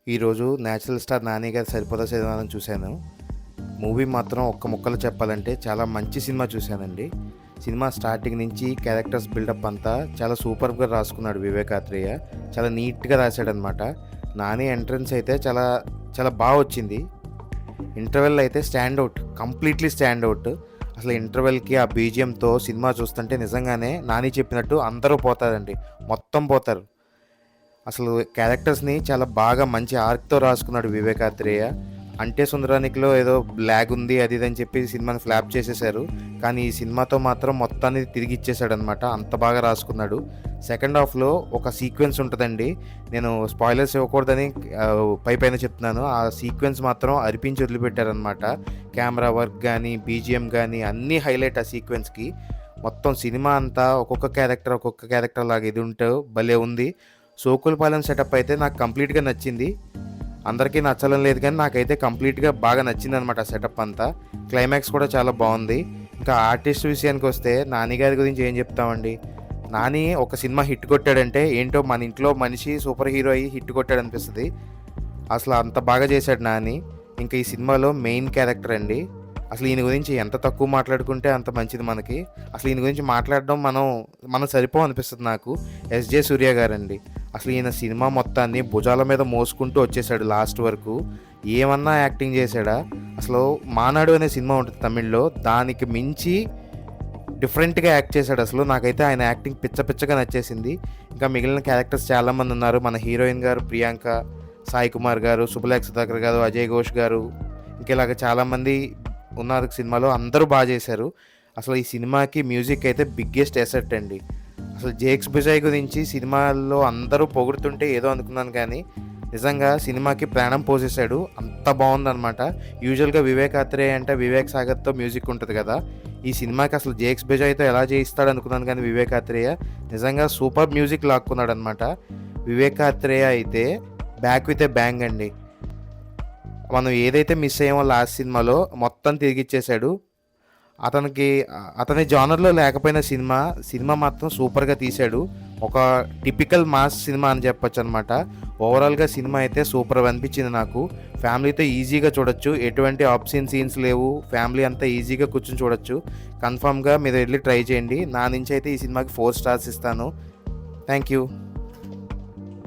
ఈరోజు natural star Nani గారి సరిపోదా సినిమాని చూశాను. మూవీ మాత్రం ఒక్క ముక్కలో చెప్పాలంటే చాలా మంచి సినిమా చూశానండి. సినిమా స్టార్టింగ్ నుంచి క్యారెక్టర్స్ బిల్డప్ అంతా చాలా సూపర్గా రాసుకున్నాడు వివేక్ ఆత్రేయ. చాలా నీట్గా రాశాడనమాట. నాని ఎంట్రన్స్ అయితే చాలా చాలా బాగా వచ్చింది. ఇంటర్వెల్ అయితే కంప్లీట్లీ స్టాండ్ అవుట్. అసలు ఇంటర్వెల్కి ఆ బీజిఎంతో సినిమా చూస్తుంటే నిజంగానే నాని చెప్పినట్టు అందరూ పోతారండి, మొత్తం పోతారు. అసలు క్యారెక్టర్స్ని చాలా బాగా మంచి ఆర్క్తో రాసుకున్నాడు వివేక్ ఆత్రేయ. అంటే సుందరానికిలో ఏదో బ్లాగ్ ఉంది అది ఇది అని చెప్పి సినిమాని ఫ్లాప్ చేసేశారు. కానీ ఈ సినిమాతో మాత్రం మొత్తాన్ని తిరిగి ఇచ్చేసాడు అనమాట. అంత బాగా రాసుకున్నాడు. సెకండ్ హాఫ్లో ఒక సీక్వెన్స్ ఉంటుందండి. నేను స్పాయిలర్స్ ఇవ్వకూడదని పైన చెప్తున్నాను. ఆ సీక్వెన్స్ మాత్రం అరిపించి వదిలిపెట్టారనమాట. కెమెరా వర్క్ కానీ బీజిఎం కానీ అన్నీ హైలైట్ ఆ సీక్వెన్స్కి. మొత్తం సినిమా అంతా ఒక్కొక్క క్యారెక్టర్ లాగా ఇది ఉంటే భలే ఉంది. సోకులపాలెం సెటప్ అయితే నాకు కంప్లీట్గా నచ్చింది. అందరికీ నచ్చడం లేదు కానీ నాకైతే కంప్లీట్గా బాగా నచ్చింది అనమాట ఆ సెటప్ అంతా. క్లైమాక్స్ కూడా చాలా బాగుంది. ఇంకా ఆర్టిస్ట్ విషయానికి వస్తే నాని గారి గురించి ఏం చెప్తామండి. నాని ఒక సినిమా హిట్ కొట్టాడంటే ఏంటో మన ఇంట్లో మనిషి సూపర్ హీరో అయ్యి హిట్ కొట్టాడు అనిపిస్తుంది. అసలు అంత బాగా చేశాడు నాని. ఇంకా ఈ సినిమాలో మెయిన్ క్యారెక్టర్ అండి. అసలు ఈయన గురించి ఎంత తక్కువ మాట్లాడుకుంటే అంత మంచిది మనకి. అసలు ఈయన గురించి మాట్లాడడం మనం సరిపో అనిపిస్తుంది నాకు. ఎస్జే సూర్య గారండి. అసలు ఈయన సినిమా మొత్తాన్ని భుజాల మీద మోసుకుంటూ వచ్చేసాడు లాస్ట్ వరకు. ఏమన్నా యాక్టింగ్ చేశాడా? అసలు మానాడు అనే సినిమా ఉంటుంది తమిళ్లో, దానికి మించి డిఫరెంట్గా యాక్ట్ చేశాడు. అసలు నాకైతే ఆయన యాక్టింగ్ పిచ్చగా నచ్చేసింది. ఇంకా మిగిలిన క్యారెక్టర్స్ చాలామంది ఉన్నారు. మన హీరోయిన్ గారు ప్రియాంక, సాయి కుమార్ గారు, శుభలేఖ సుధాకర్ గారు, అజయ్ ఘోష్ గారు, ఇంకా ఇలాగ చాలామంది ఉన్నారు సినిమాలో. అందరూ బాగా చేశారు. అసలు ఈ సినిమాకి మ్యూజిక్ అయితే బిగ్గెస్ట్ ఎసెట్ అండి. అసలు జేక్స్ బిజాయ్ గురించి సినిమాల్లో అందరూ పొగుడుతుంటే ఏదో అనుకున్నాను కానీ నిజంగా సినిమాకి ప్రాణం పోసేశాడు. అంత బాగుందనమాట. యూజువల్గా వివేక్ ఆత్రేయ అంటే వివేక్ సాగర్తో మ్యూజిక్ ఉంటుంది కదా. ఈ సినిమాకి అసలు జేక్స్ బిజాయ్తో ఎలా చేయిస్తాడు అనుకున్నాను కానీ వివేక్ ఆత్రేయ నిజంగా సూపర్ మ్యూజిక్ లాక్కున్నాడు అనమాట. వివేక్ ఆత్రేయ అయితే బ్యాక్ విత్ ఏ బ్యాంగ్ అండి. మనం ఏదైతే మిస్ అయ్యామో లాస్ట్ సినిమాలో మొత్తం తిరిగిచ్చేశాడు. అతని జానర్లో లేకపోయిన సినిమా మాత్రం సూపర్గా తీశాడు. ఒక టిపికల్ మాస్ సినిమా అని చెప్పొచ్చు అనమాట. ఓవరాల్గా సినిమా అయితే సూపర్ అనిపించింది నాకు. ఫ్యామిలీతో ఈజీగా చూడొచ్చు. ఎటువంటి ఆప్షన్ సీన్స్ లేవు. ఫ్యామిలీ అంతా ఈజీగా కూర్చొని చూడొచ్చు. కన్ఫామ్గా మీరు వెళ్ళి ట్రై చేయండి. నా నుంచి అయితే ఈ సినిమాకి 4 స్టార్స్ ఇస్తాను. Thank you.